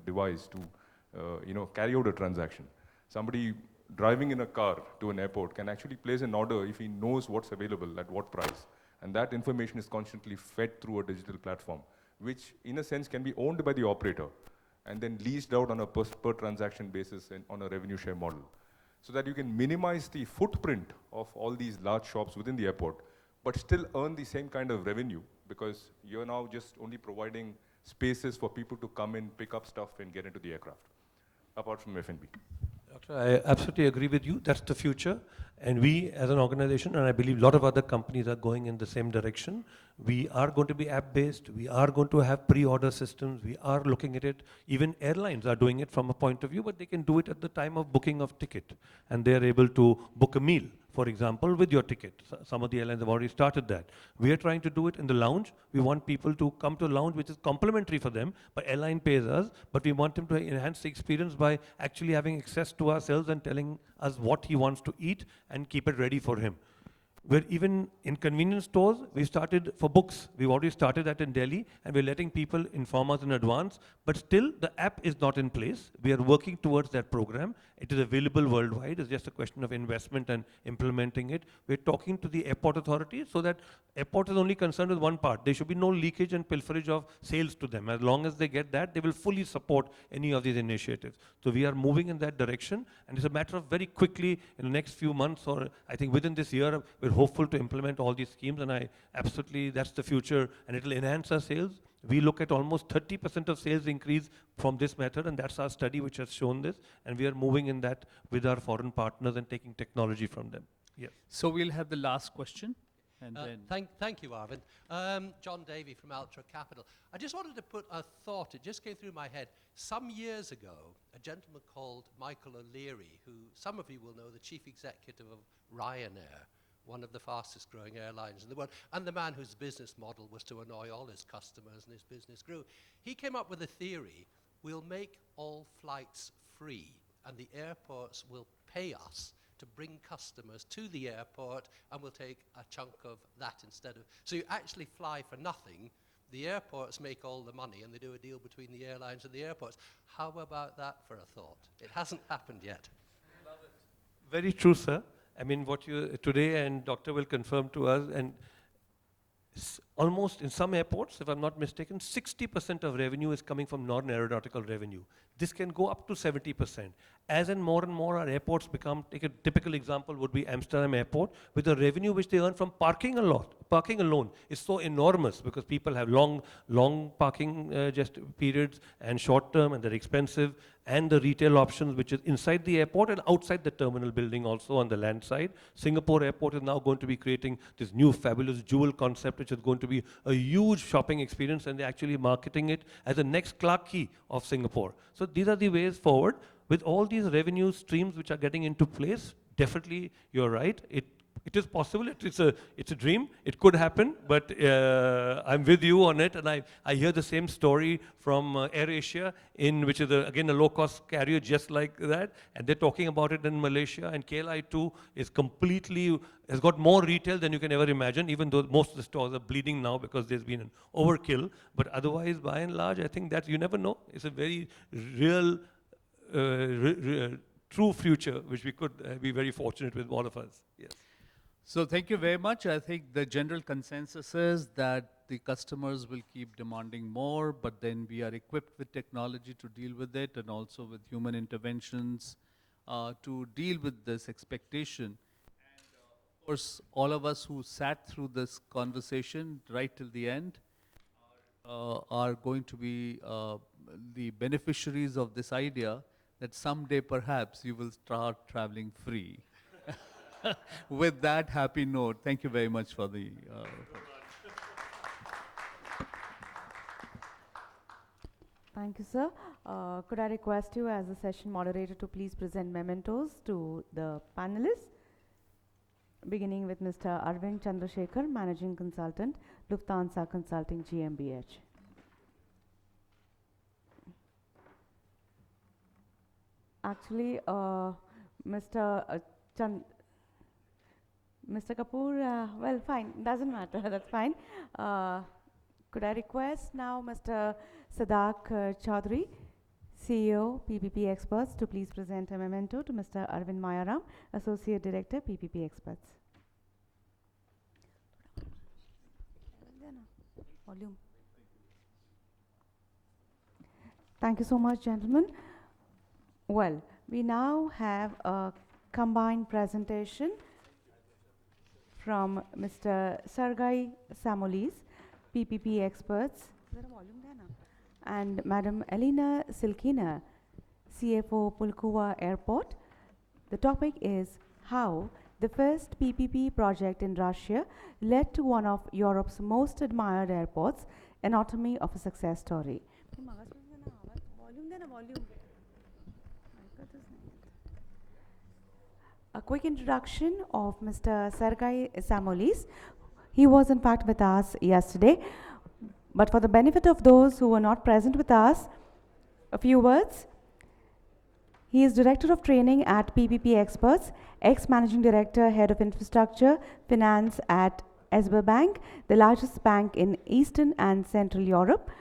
device to carry out a transaction, somebody driving in a car to an airport can actually place an order if he knows what's available at what price, and that information is constantly fed through a digital platform, which in a sense can be owned by the operator and then leased out on a per transaction basis and on a revenue share model, so that you can minimize the footprint of all these large shops within the airport, but still earn the same kind of revenue, because you're now just only providing spaces for people to come in, pick up stuff and get into the aircraft, apart from F&B. Doctor, I absolutely agree with you. That's the future. And we as an organization, and I believe a lot of other companies are going in the same direction. We are going to be app-based. We are going to have pre-order systems. We are looking at it. Even airlines are doing it from a point of view, but they can do it at the time of booking of ticket. And they're able to book a meal, for example, with your ticket. Some of the airlines have already started that. We are trying to do it in the lounge. We want people to come to a lounge which is complimentary for them, but airline pays us, but we want them to enhance the experience by actually having access to ourselves and telling us what he wants to eat and keep it ready for him. We're even in convenience stores, we started for books. We've already started that in Delhi, and we're letting people inform us in advance, but still the app is not in place. We are working towards that program. It is available worldwide. It's just a question of investment and implementing it. We're talking to the airport authorities so that airport is only concerned with one part. There should be no leakage and pilferage of sales to them. As long as they get that, they will fully support any of these initiatives. So we are moving in that direction, and it's a matter of very quickly in the next few months, or I think within this year, we're hopeful to implement all these schemes, and that's the future, and it'll enhance our sales. We look at almost 30% of sales increase from this method, and that's our study which has shown this, and we are moving in that with our foreign partners and taking technology from them. Yes. So we'll have the last question, and then. Thank you, Arvind. John Davey from Ultra Capital. I just wanted to put a thought, it just came through my head. Some years ago, a gentleman called Michael O'Leary, who some of you will know, the chief executive of Ryanair, one of the fastest growing airlines in the world, and the man whose business model was to annoy all his customers, and his business grew. He came up with a theory: we'll make all flights free, and the airports will pay us to bring customers to the airport, and we'll take a chunk of that instead of... So you actually fly for nothing, the airports make all the money, and they do a deal between the airlines and the airports. How about that for a thought? It hasn't happened yet. Very true, sir. I mean, what you today, and doctor will confirm to us, and almost in some airports, if I'm not mistaken, 60% of revenue is coming from non-aeronautical revenue. This can go up to 70%. As and more our airports become, take a typical example would be Amsterdam Airport, with the revenue which they earn from parking alone is so enormous, because people have long parking just periods and short term, and they're expensive, and the retail options which is inside the airport and outside the terminal building also on the land side. Singapore Airport is now going to be creating this new fabulous jewel concept, which is going to be a huge shopping experience, and they're actually marketing it as the next Clark Quay of Singapore. So these are the ways forward. With all these revenue streams which are getting into place, definitely you're right. It is possible. It's a dream. It could happen, but I'm with you on it. And I hear the same story from AirAsia, which is again a low-cost carrier just like that, and they're talking about it in Malaysia. And I&II has got more retail than you can ever imagine, even though most of the stores are bleeding now because there's been an overkill. But otherwise, by and large, I think that you never know. It's a very real, true future, which we could be very fortunate with, all of us. Yes. So thank you very much. I think the general consensus is that the customers will keep demanding more, but then we are equipped with technology to deal with it, and also with human interventions to deal with this expectation. And of course, all of us who sat through this conversation right till the end are going to be the beneficiaries of this idea that someday perhaps you will start traveling free. With that happy note, thank you very much for the... Thank you, sir. Could I request you as the session moderator to please present mementos to the panelists, beginning with Mr. Arvind Chandrasekhar, Managing Consultant, Lufthansa Consulting GmbH. Actually, Mr. Mr. Kapoor, well, fine, doesn't matter, that's fine. Could I request now Mr. Sadak Chaudhary, CEO, PPP Experts, to please present a memento to Mr. Arvind Mayaram, Associate Director, PPP Experts. Volume. Thank you so much, gentlemen. Well, we now have a combined presentation from Mr. Sergei Samolis, PPP Experts, and Madam Elena Silkina, CFO, Pulkova Airport. The topic is how the first PPP project in Russia led to one of Europe's most admired airports, anatomy of a success story. A quick introduction of Mr. Sergei Samolis. He was in fact with us yesterday, but for the benefit of those who were not present with us, a few words. He is Director of Training at PPP Experts, ex-Managing Director, Head of Infrastructure, Finance at SB Bank, the largest bank in Eastern and Central Europe.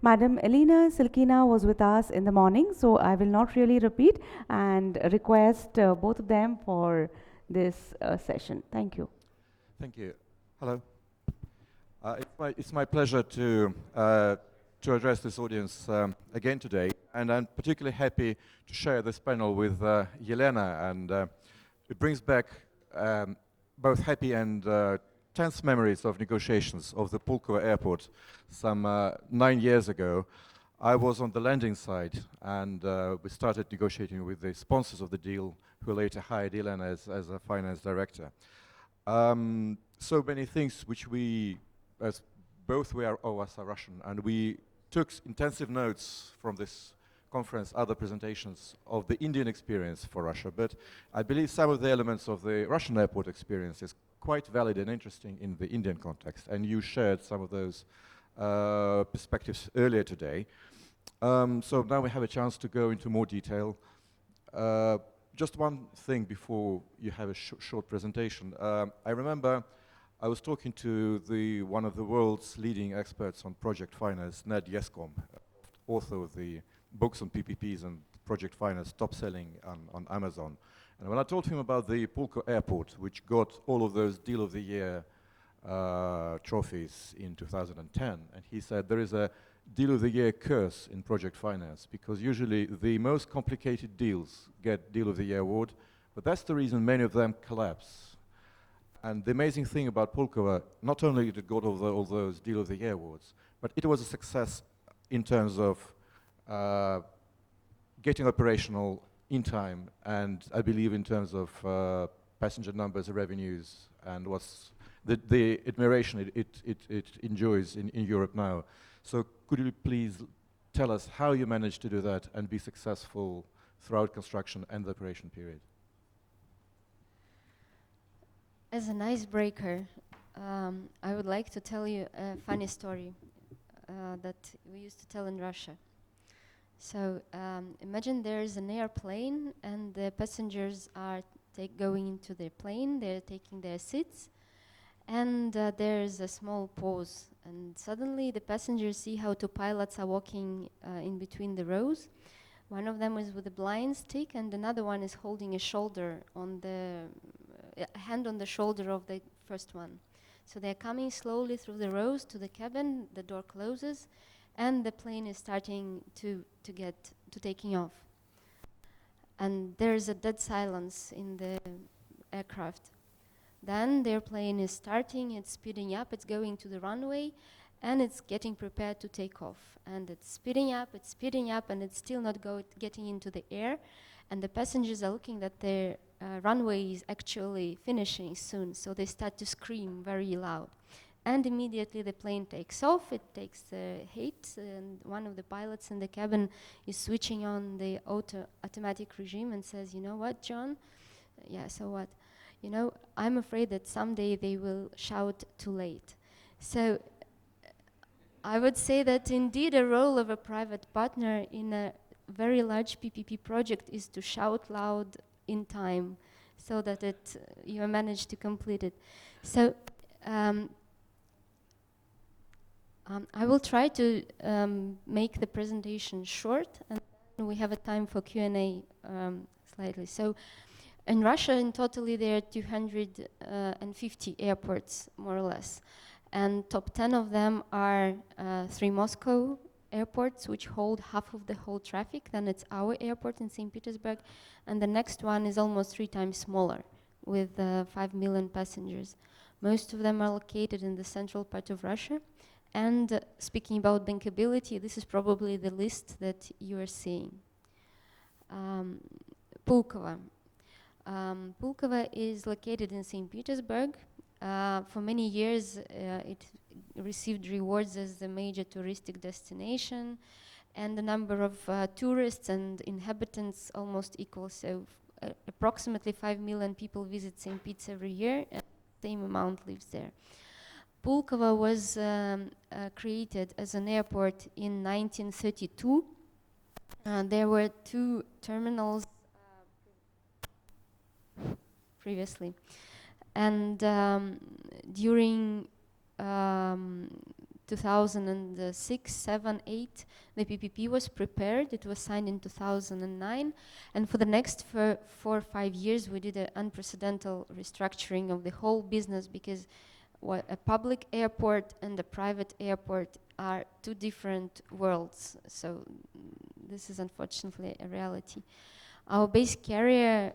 Madam Elena Silkina was with us in the morning, so I will not really repeat and request both of them for this session. Thank you. Thank you. Hello. It's my pleasure to address this audience again today, and I'm particularly happy to share this panel with Yelena, and it brings back both happy and tense memories of negotiations of the Pulkova airport some 9 years ago. I was on the landing side, and we started negotiating with the sponsors of the deal, who later hired Yelena as a finance director. So many things which we, as both of us are Russian, and we took intensive notes from this conference, other presentations of the Indian experience for Russia, but I believe some of the elements of the Russian airport experience is quite valid and interesting in the Indian context, and you shared some of those perspectives earlier today. So now we have a chance to go into more detail. Just one thing before you have a short presentation. I remember I was talking to one of the world's leading experts on project finance, Ned Yescombe, author of the books on PPPs and project finance, top selling on Amazon. And when I told him about the Pulkova airport, which got all of those Deal of the Year trophies in 2010, and he said there is a Deal of the Year curse in project finance, because usually the most complicated deals get Deal of the Year award, but that's the reason many of them collapse. And the amazing thing about Pulkova, not only did it got all those Deal of the Year awards, but it was a success in terms of getting operational in time, and I believe in terms of passenger numbers, revenues, and what's the admiration it enjoys in Europe now. So could you please tell us how you managed to do that and be successful throughout construction and the operation period? As an icebreaker, I would like to tell you a funny story that we used to tell in Russia. So imagine there's an airplane and the passengers are going into the plane, they're taking their seats, and there's a small pause, and suddenly the passengers see how two pilots are walking in between the rows. One of them is with a blind stick, and another one is holding a shoulder on the hand on the shoulder of the first one. So they're coming slowly through the rows to the cabin, the door closes, and the plane is starting to taking off. And there's a dead silence in the aircraft. Then the airplane is starting, it's speeding up, it's going to the runway, and it's getting prepared to take off. And it's speeding up, and it's still not getting into the air. And the passengers are looking that their runway is actually finishing soon, so they start to scream very loud. and immediately the plane takes off. It takes the height, and one of the pilots in the cabin is switching on the automatic regime and says, "You know what, John? Yeah, so what? You know, I'm afraid that someday they will shout too late." So I would say that indeed a role of a private partner in a very large PPP project is to shout loud in time so that you manage to complete it. So I will try to make the presentation short, and then we have a time for Q&A slightly. So in Russia, in totally, there are 250 airports, more or less. And top 10 of them are 3 Moscow airports, which hold half of the whole traffic. Then it's our airport in St. Petersburg. And the next one is almost 3 times smaller, with 5 million passengers. Most of them are located in the central part of Russia. And speaking about bankability, this is probably the list that you are seeing. Pulkovo. Pulkovo is located in St. Petersburg. For many years, it received rewards as the major touristic destination, and the number of tourists and inhabitants almost equal. So approximately 5 million people visit St. Pete's every year, and the same amount lives there. Pulkovo was created as an airport in 1932. There were 2 terminals previously. And during 2006, 7, 8, the PPP was prepared. It was signed in 2009. And for the next 4 or 5 years, we did an unprecedented restructuring of the whole business, because a public airport and a private airport are 2 different worlds. So this is unfortunately a reality. Our base carrier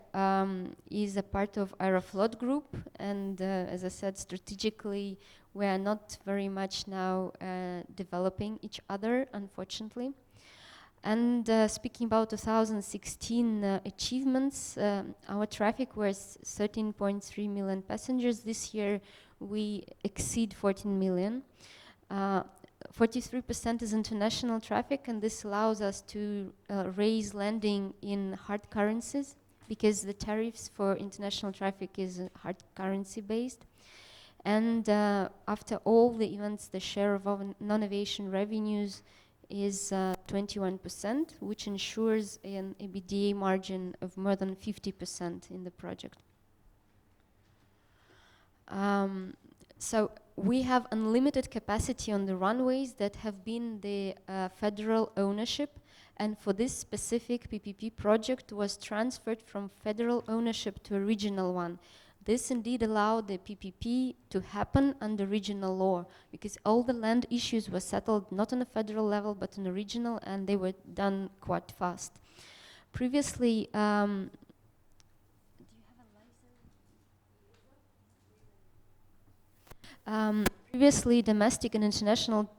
is a part of Aeroflot Group, and as I said, strategically, we are not very much now developing each other, unfortunately. And speaking about 2016 achievements, our traffic was 13.3 million passengers. This year, we exceed 14 million. 43% is international traffic, and this allows us to raise landing in hard currencies, because the tariffs for international traffic is hard currency based. And after all the events, the share of non-aviation revenues is 21%, which ensures an EBITDA margin of more than 50% in the project. So we have unlimited capacity on the runways that have been the federal ownership, and for this specific PPP project was transferred from federal ownership to a regional one. This indeed allowed the PPP to happen under regional law, because all the land issues were settled not on a federal level but on a regional, and they were done quite fast. Previously, previously, domestic and international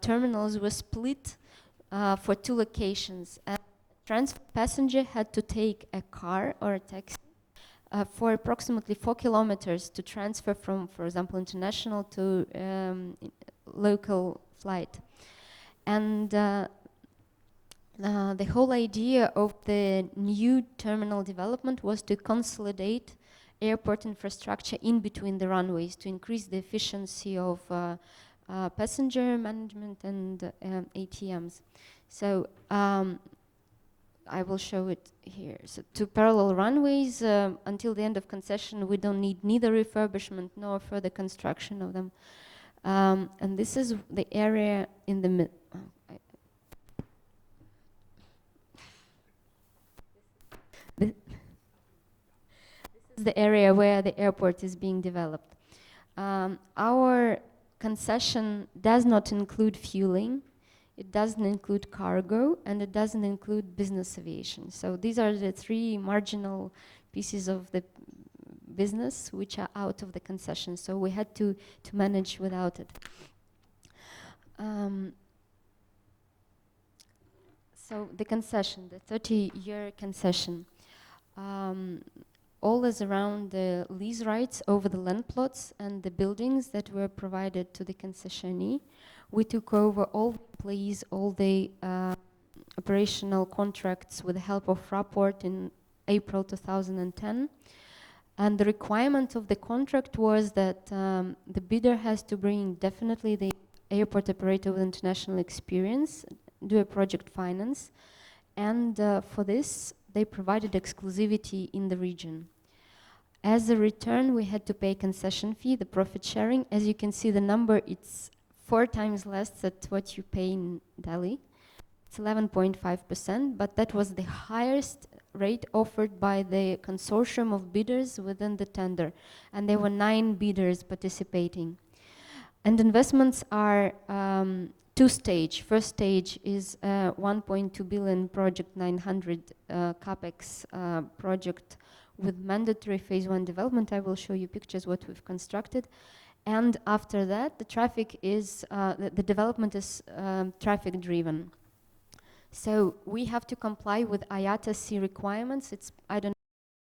terminals were split for 2 locations. And transfer passenger had to take a car or a taxi for approximately 4 kilometers to transfer from, for example, international to local flight. And the whole idea of the new terminal development was to consolidate airport infrastructure in between the runways to increase the efficiency of passenger management and ATMs. So I will show it here. So 2 parallel runways. Until the end of concession, we don't need neither refurbishment nor further construction of them. And this is the area in the middle. This is the area where the airport is being developed. Our concession does not include fueling. It doesn't include cargo, and it doesn't include business aviation. So these are the 3 marginal pieces of the business which are out of the concession. So we had to manage without it. So the concession, the 30-year concession. all is around the lease rights over the land plots and the buildings that were provided to the concessionee. We took over all the employees, all the operational contracts with the help of Fraport in April 2010. And the requirement of the contract was that the bidder has to bring definitely the airport operator with international experience, do a project finance, and for this they provided exclusivity in the region. As a return, we had to pay concession fee, the profit sharing. As you can see, the number, it's 4 times less than what you pay in Delhi. It's 11.5%, but that was the highest rate offered by the consortium of bidders within the tender, and there were 9 bidders participating. And investments are 2-stage. First stage is 1.2 billion project, 900 capex project with mandatory phase 1 development. I will show you pictures what we've constructed. And after that, the traffic is, the development is traffic driven. So we have to comply with IATA C requirements. It's, I don't